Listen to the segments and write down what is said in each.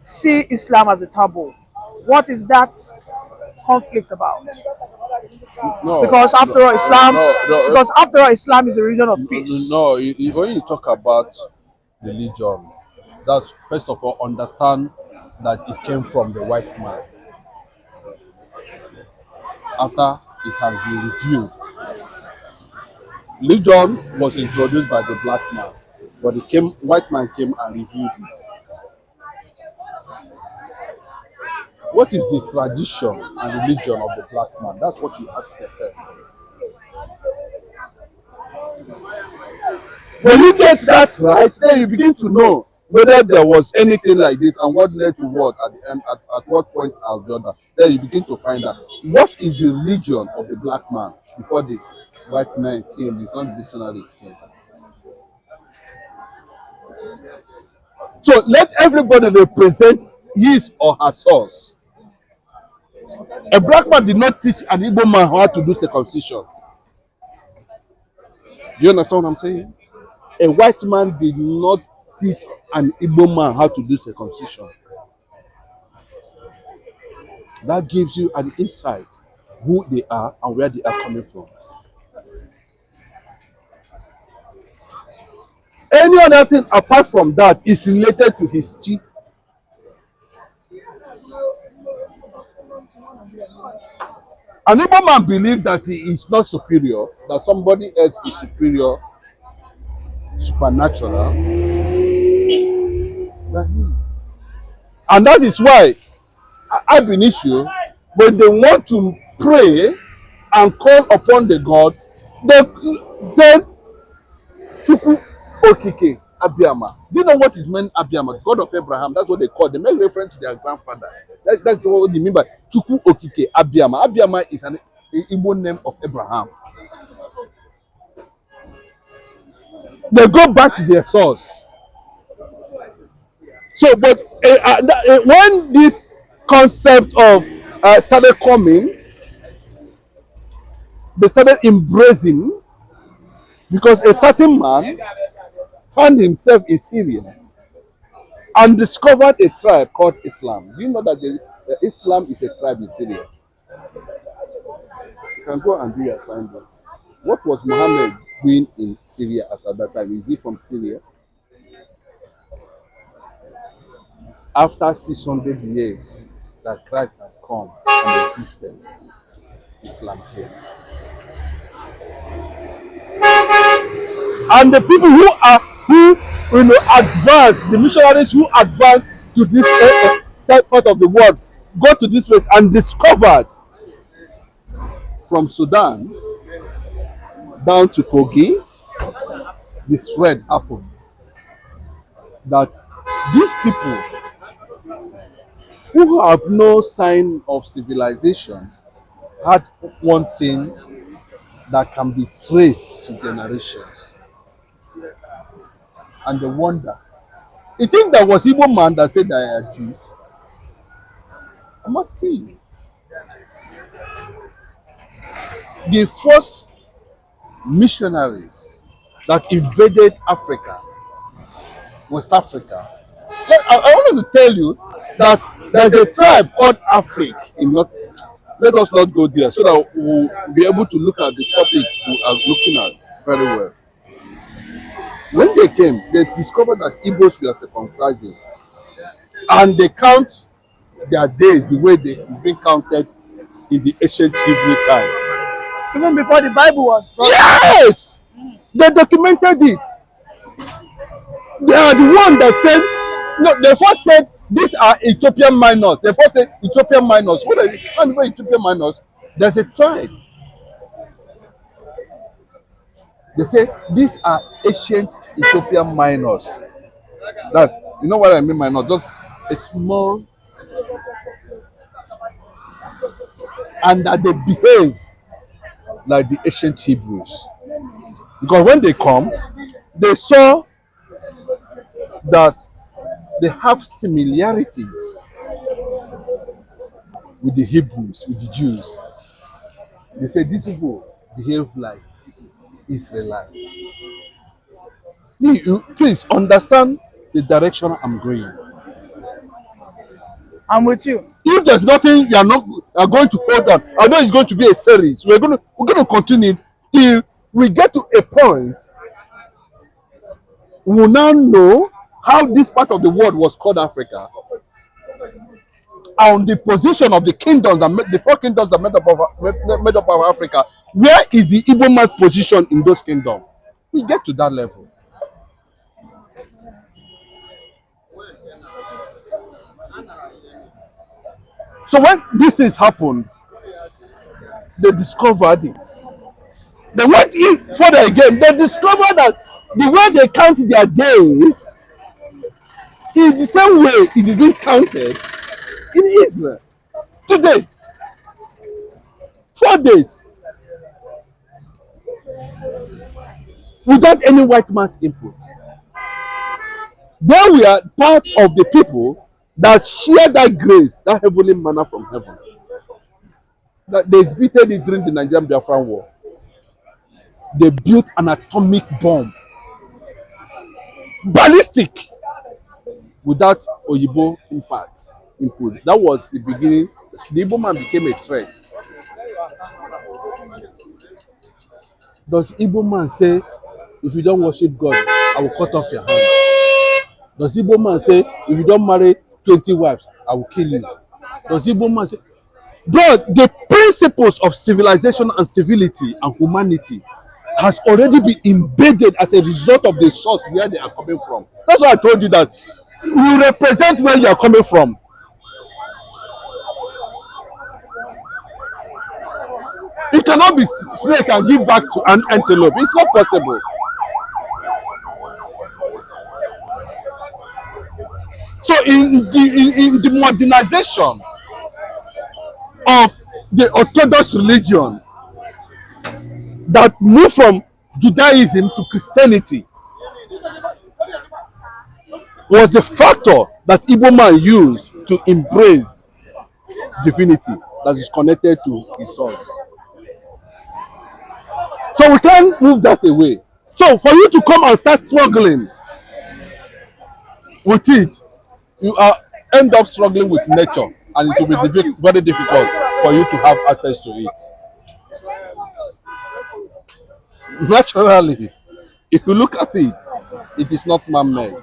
see Islam as a taboo. What is that conflict about? No, Because after all, no, Islam is a religion of peace. no. When you talk about religion, that's first of all understand that it came from the white man after it has been reviewed. Religion was introduced by the black man, but white man came and reviewed it. What is the tradition and religion of the black man? That's what you ask yourself. When you get that right, then you begin to know whether there was anything like this and what led to what at the end, at what point or the other. Then you begin to find out what is the religion of the black man before the white man came, before the dictionaries came. So let everybody represent his or her source. A black man did not teach an Igbo man how to do circumcision. Do you understand what I'm saying? A white man did not teach an Igbo man how to do circumcision. That gives you an insight who they are and where they are coming from. Any other thing apart from that is related to history. An Igbo man believes that he is not superior, that somebody else is superior, supernatural than him. And that is why I've been issue when they want to pray and call upon the God, they said Chukwu Okike Abiyama. Do you know what is meant Abiyama? The God of Abraham. That's what they call. They make reference to their grandfather. That's what they mean by Chukwu Okike Abiyama. Abiyama is an Igbo name of Abraham. They go back to their source. So, but when this concept of started coming, they started embracing, because a certain man found himself in Syria and discovered a tribe called Islam. Do you know that Islam is a tribe in Syria? You can go and do your findings. What was Muhammad doing in Syria at that time? Is he from Syria? After 600 years that Christ had come and existed, Islam came. And the people who advance, the missionaries who advance to this part of the world, go to this place and discovered from Sudan down to Kogi, the thread happened that these people who have no sign of civilization had one thing that can be traced to generations. And they wonder. You think there was Igbo man that said they are Jews? I'm asking you. The first missionaries that invaded Africa, West Africa, I wanted to tell you that there's a tribe called Africa. Let us not go there so that we'll be able to look at the topic we are looking at very well. When they came, they discovered that Igbos were circumcising, and they count their days the way it's been counted in the ancient Hebrew time. Even before the Bible was brought. Yes! They documented it. They are the one that said, no, they first said, these are Ethiopian minors. They first said Ethiopian minors. What are Ethiopian minors? There's a tribe. They say these are ancient Ethiopian minors. That's, you know what I mean, minors? Just a small, and that they behave like the ancient Hebrews. Because when they come, they saw that they have similarities with the Hebrews, with the Jews. They say these people behave like Israelites. Please understand the direction I'm going. I'm with you. If there's nothing you are going to hold on, I know it's going to be a series. We're going to continue till we get to a point we will now know how this part of the world was called Africa, and the position of the kingdoms the four kingdoms that made up our Africa. Where is the Igbo man's position in those kingdoms? We get to that level. So when these things happened, they discovered it. They went in further again. They discovered that the way they count their days is the same way it is being counted in Israel today. 4 days without any white man's input. Then we are part of the people that share that grace, that heavenly manna from heaven. That they exhibited it during the Nigerian Biafra war. They built an atomic bomb, ballistic, without Oyibo input. That was the beginning. The Igbo man became a threat. Does Igbo man say, if you don't worship God, I will cut off your hand? Does Igbo man say, if you don't marry 20 wives, I will kill you? Does Igbo man say, but the principles of civilization and civility and humanity has already been embedded as a result of the source where they are coming from. That's why I told you that we represent where you are coming from. It cannot be snake and give back to an antelope. It's not possible. So in the modernization of the Orthodox religion that moved from Judaism to Christianity was the factor that Igbo man used to embrace divinity that is connected to his source. So we can't move that away. So for you to come and start struggling with it, you end up struggling with nature, and it will be very difficult for you to have access to it. Naturally, if you look at it, it is not man-made.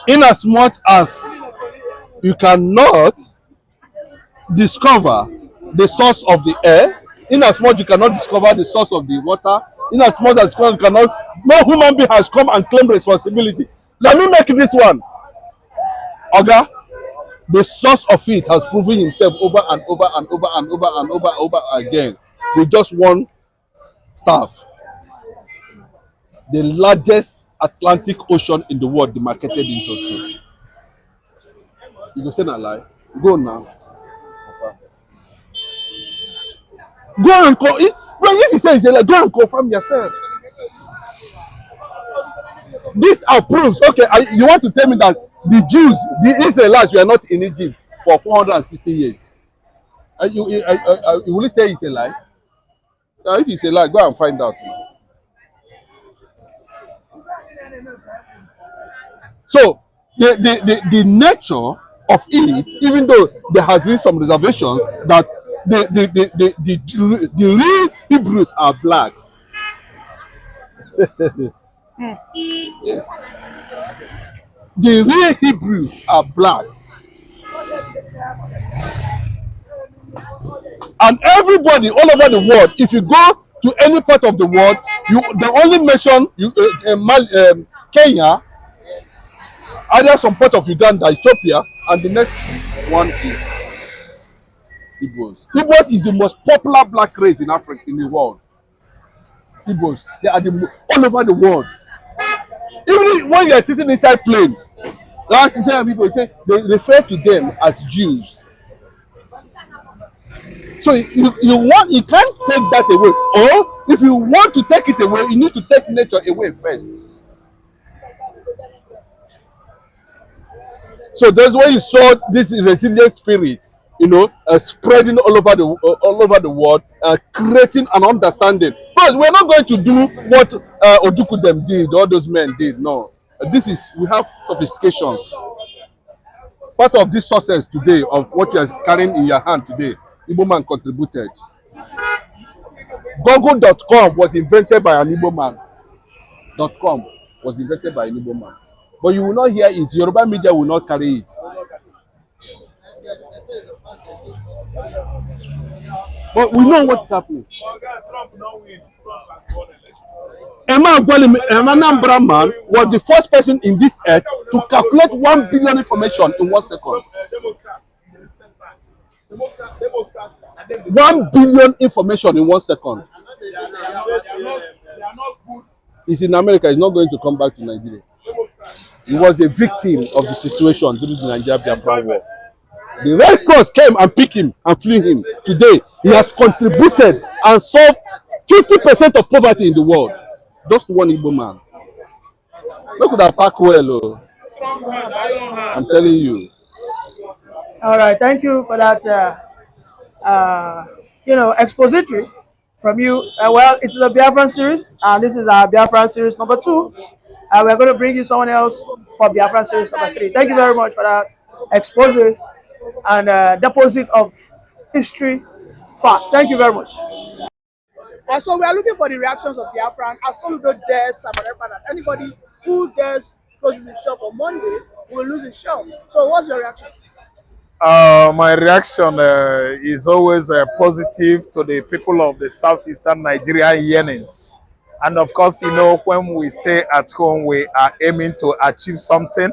In as much as you cannot discover the source of the air, in as much you cannot discover the source of the water, in as much as you cannot, no human being has come and claimed responsibility. Let me make this one. Oga, the source of it has proven himself over and over and over and over and over again with just one staff. The largest Atlantic Ocean in the world demarcated into two. You go say na lie. Go now. Go and call it. Well, if you say it's a lie, go and confirm yourself. This approves. Okay, you want to tell me that the Jews, the Israelites, were not in Egypt for 460 years? You will say it's a lie? If it's a lie, go and find out. So the nature of it, even though there has been some reservations that the real Hebrews are blacks. Yes. The real Hebrews are blacks. And everybody all over the world, if you go to any part of the world, they only mention Kenya, either some part of Uganda, Ethiopia, and the next one is Igbos. Igbos is the most popular black race in Africa, in the world. Igbos, they are all over the world. Even when you are sitting inside plane, last people say they refer to them as Jews. So you can't take that away. Or if you want to take it away, you need to take nature away first. So that's why you saw this resilient spirit, spreading all over the world, creating an understanding. But we're not going to do what Ojukwu them did, all those men did. No, We have sophistications. Part of this success today of what you are carrying in your hand today, Igbo man contributed. Google.com was invented by an Igbo man. .com was invented by an Igbo man. But you will not hear it. Yoruba media will not carry it. But we know what's happening. Anambra man was the first person in this earth to calculate 1 billion information in 1 second. 1 billion information in 1 second. He's in America. He's not going to come back to Nigeria. He was a victim of the situation during the Nigeria-Biafra war. The Red Cross came and picked him and flew him. Today, he has contributed and solved 50% of poverty in the world. Just one Igbo man. Look at that pack well. I'm telling you. All right, thank you for that. Expository from you. Well, it's the Biafran series, and this is our Biafran series number 2. We're going to bring you someone else for Biafran series number 3. Thank you very much for that exposure and deposit of history fact. Thank you very much. And so we are looking for the reactions of Biafran. As Soludo dares, anybody who dares closes his shop on Monday will lose his shop. So what's your reaction? My reaction is always positive to the people of the southeastern Nigerian yearnings. And of course, when we stay at home, we are aiming to achieve something.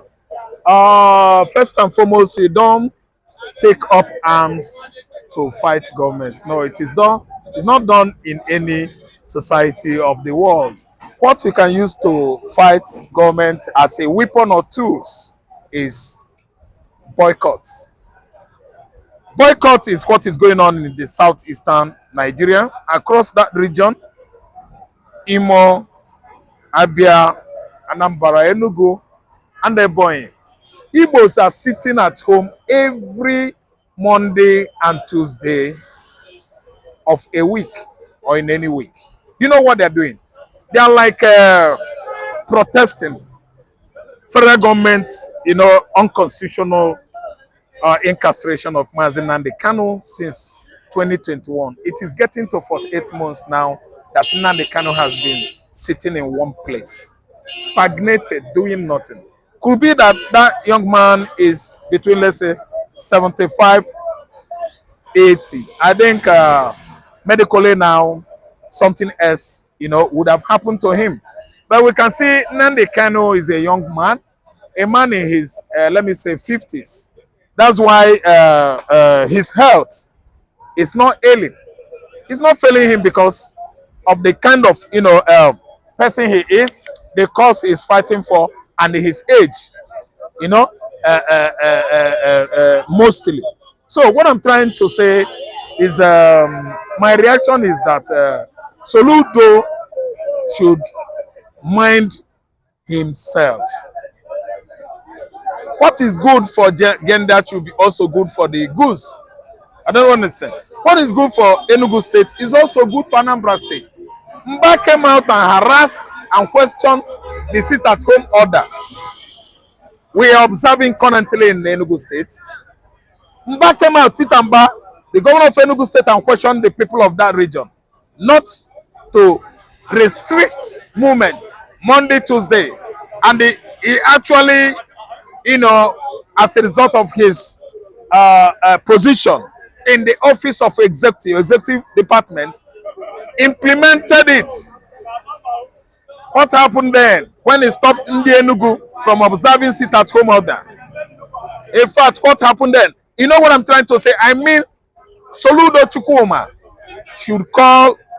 First and foremost, you don't take up arms to fight government. No, it is done. It's not done in any society of the world. What you can use to fight government as a weapon or tools is boycotts. Boycott is what is going on in the southeastern Nigeria, across that region, Imo, Abia, Anambra, Enugu, and Ebonyi. Igbos are sitting at home every Monday and Tuesday of a week or in any week. You know what they're doing? They are like protesting federal government, unconstitutional incarceration of Mazi Nnamdi Kanu since 2021. It is getting to 48 months now that Nnamdi Kanu has been sitting in one place, stagnated, doing nothing. Could be that that young man is between, let's say, 75, 80. I think medically now, something else, would have happened to him. But we can see Nnamdi Kanu is a young man, a man in his, let me say, 50s. That's why his health is not ailing. It's not failing him because of the kind of, person he is, the cause he is fighting for, and his age, mostly. So what I'm trying to say is my reaction is that Soludo should mind himself. What is good for gender should be also good for the goose. I don't understand. What is good for Enugu State is also good for Anambra State. Mba came out and harassed and questioned the sit-at-home order we are observing currently in Enugu State. Mba came out, Mba, the governor of Enugu State, and questioned the people of that region not to restrict movement Monday, Tuesday. And he actually, as a result of his position in the office of executive department, implemented it. What happened then when he stopped Ndi Enugu from observing sit-at-home order? In fact, what happened then? You know what I'm trying to say? I mean, Soludo Chukwuma should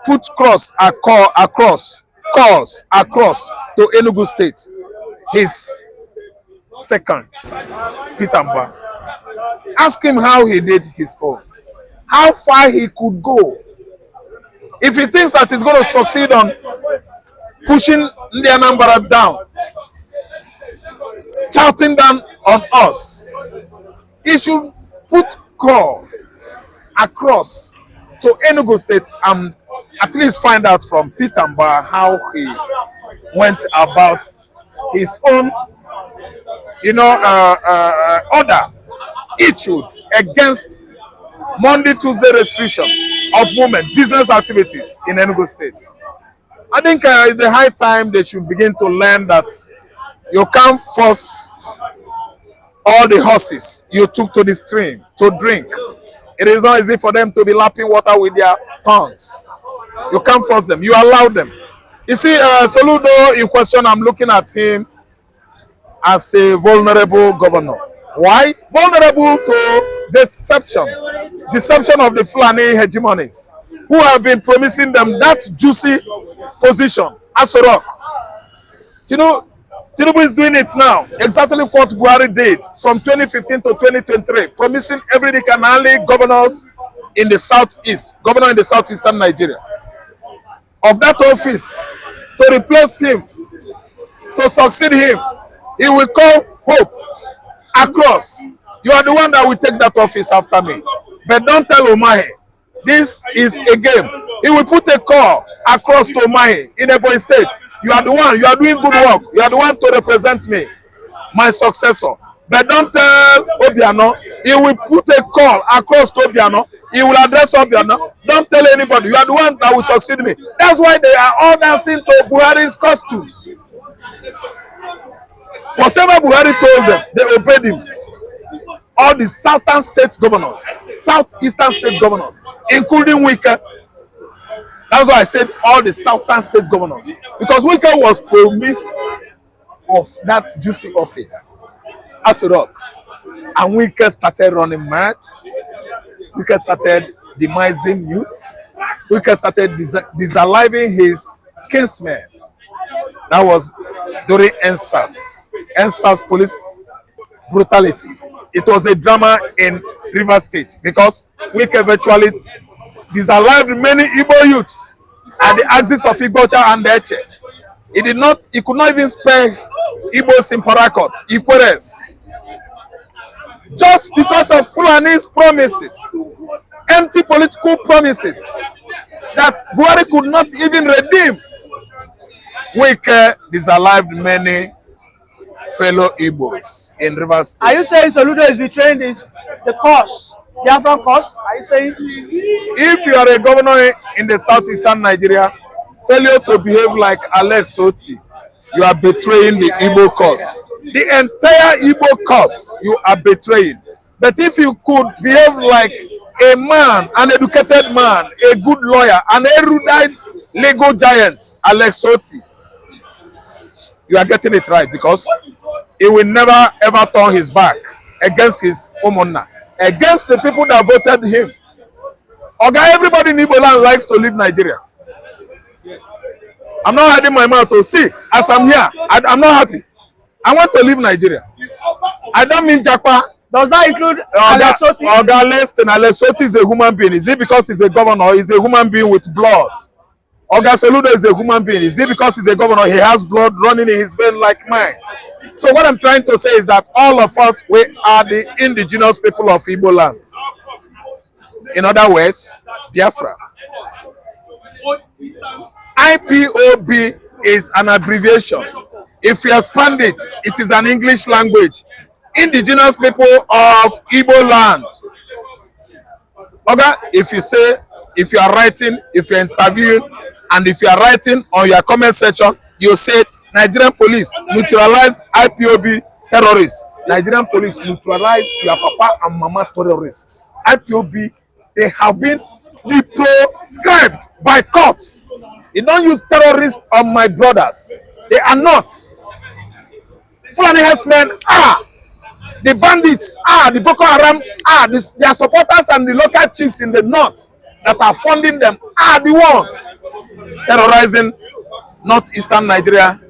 put calls across to Enugu State. His second, Peter Mba. Ask him how he did his own. How far he could go. If he thinks that he's going to succeed on pushing the Anambra down, shouting down on us, he should put calls across to Enugu State and at least find out from Peter Mba how he went about his own, order issued against Monday, Tuesday restriction of movement, business activities in Enugu State. I think it's the high time they should begin to learn that you can't force all the horses you took to the stream to drink. It is not easy for them to be lapping water with their tongues. You can't force them. You allow them. You see, Soludo, in question, I'm looking at him as a vulnerable governor. Why? Vulnerable to deception of the Fulani hegemonies, who have been promising them that juicy position as a rock. Tinubu is doing it now, exactly what Buhari did from 2015 to 2023, promising every Canali governors in the southeast, governor in the southeastern Nigeria, of that office, to replace him, to succeed him. He will call hope across. You are the one that will take that office after me. But don't tell Umahi. This is a game. He will put a call across to Umahi in Ebonyi State. You are the one. You are doing good work. You are the one to represent me, my successor. But don't tell Obiano. He will put a call across to Obiano. He will address Obiano. Don't tell anybody. You are the one that will succeed me. That's why they are all dancing to Buhari's costume. Whatever Buhari told them, they obeyed him. All the southern state governors, southeastern state governors, including Wike. That's why I said all the southern state governors. Because Wike was promised of that juicy office as a rock. And Wike started running mad. Wike started demising youths. Wike started disaliving his kinsmen. That was during NSAS police brutality. It was a drama in Rivers State because Wike virtually disalived many Igbo youths at the axis of Igbocha and Eche. He could not even spare Igbos in Parakot, Ikweres. Just because of Fulani's promises, empty political promises that Buhari could not even redeem. Wike disalived many fellow Igbos in Rivers State. Are you saying Soludo is betraying the cause, Biafran cause? Are you saying? If you are a governor in the southeastern Nigeria, failure to behave like Alex Oti, you are betraying the Igbo cause. The entire Igbo cause you are betraying. But if you could behave like a man, an educated man, a good lawyer, an erudite legal giant, Alex Oti, you are getting it right, because he will never ever turn his back against his Omonna, against the people that voted him. Okay, everybody in Igbo land likes to leave Nigeria. I'm not hiding my mouth to see. As I'm here, I'm not happy. I want to leave Nigeria. I don't mean Jakpa. Does that include Alex Oti? Alex Oti is a human being. Is it because he's a governor? He's a human being with blood. Oga Soludo is a human being. Is it because he's a governor? He has blood running in his vein like mine. So what I'm trying to say is that all of us, we are the indigenous people of Igbo land. In other words, Biafra. IPOB is an abbreviation. If you expand it, it is an English language. Indigenous people of Igbo land. Okay, if you are writing, if you're interviewing, and if you are writing on your comment section, you say Nigerian police neutralized IPOB terrorists. Nigerian police neutralized your papa and mama terrorists. IPOB, they have been proscribed by courts. You don't use terrorists on my brothers. They are not. Fulani herdsmen are. The bandits are. The Boko Haram are. Their supporters and the local chiefs in the north that are funding them are the one terrorizing northeastern Nigeria,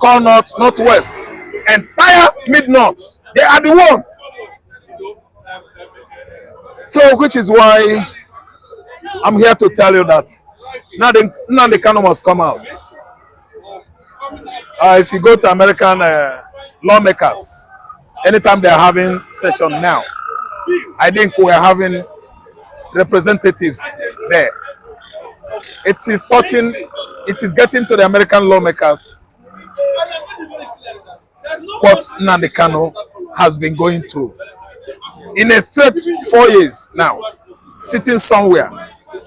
core north, northwest, entire mid-north. They are the one. So, which is why I'm here to tell you that now the Kano must come out. If you go to American lawmakers, anytime they are having session now, I think we are having representatives there. It is getting to the American lawmakers what Nnamdi Kanu has been going through. In a straight 4 years now, sitting somewhere,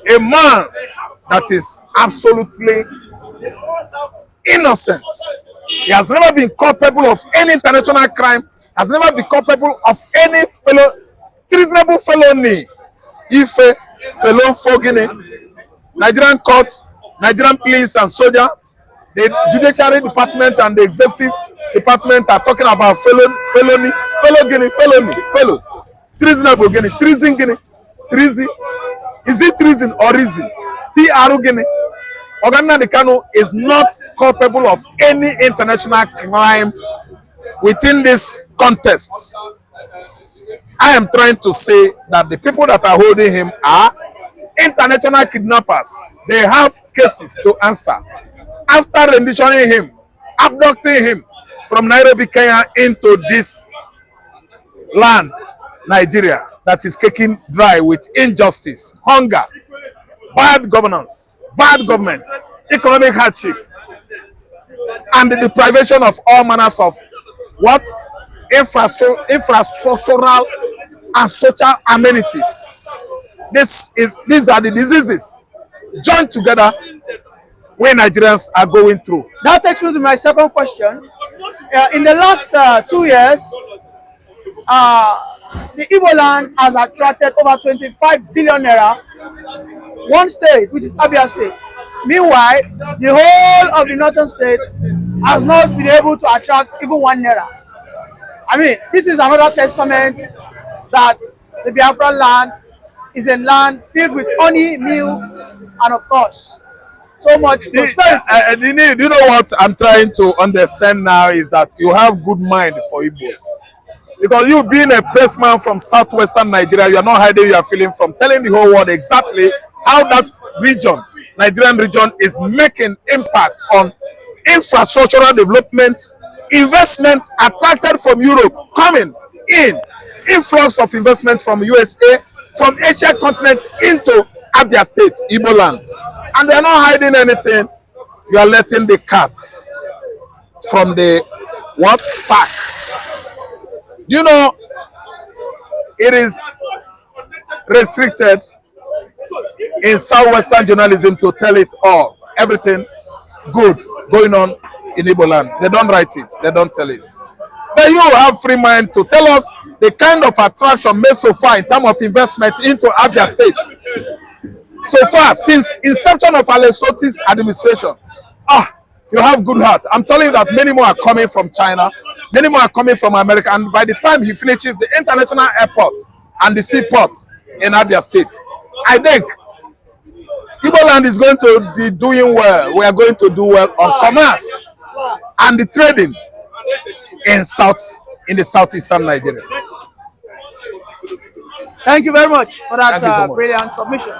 a man that is absolutely innocent. He has never been culpable of any international crime, has never been culpable of any treasonable felony. If a felon Fogini, Nigerian court, Nigerian police and soldier, the judiciary department and the executive department are talking about felony, treasonable guinea, treason guinea, treason. Is it treason or reason? T.R. Guinea. Nnamdi Kanu is not culpable of any international crime within this context. I am trying to say that the people that are holding him are international kidnappers. They have cases to answer. After renditioning him, abducting him from Nairobi, Kenya into this land, Nigeria, that is kicking dry with injustice, hunger, bad governance, bad government, economic hardship, and the deprivation of all manners of what? Infrastructural and social amenities. These are the diseases joined together where Nigerians are going through. That takes me to my second question. In the last 2 years, the Igbo land has attracted over 25 billion naira. One state, which is Abia State. Meanwhile, the whole of the northern state has not been able to attract even 1 naira. I mean, this is another testament that the Biafra land is a land filled with honey, milk, and of course, so much prosperity. You know what I'm trying to understand now is that you have good mind for Igbos. Because you being a pressman from southwestern Nigeria, you are not hiding your feeling from telling the whole world exactly how that region, Nigerian region, is making impact on infrastructural development, investment attracted from Europe, coming in, influx of investment from USA, from Asia continent into Abia State, Igbo land. And they are not hiding anything. You are letting the cats from the what sack. You know, it is restricted in southwestern journalism to tell it all, everything good going on in Igbo land. They don't write it, they don't tell it. But you have free mind to tell us the kind of attraction made so far in terms of investment into Abia State. So far, since inception of Alesoti's administration, you have good heart. I'm telling you that many more are coming from China, many more are coming from America, and by the time he finishes the international airport and the seaport in Abia State, I think Igbo land is going to be doing well. We are going to do well on commerce and the trading in the southeastern Nigeria. Thank you very much for that brilliant submission.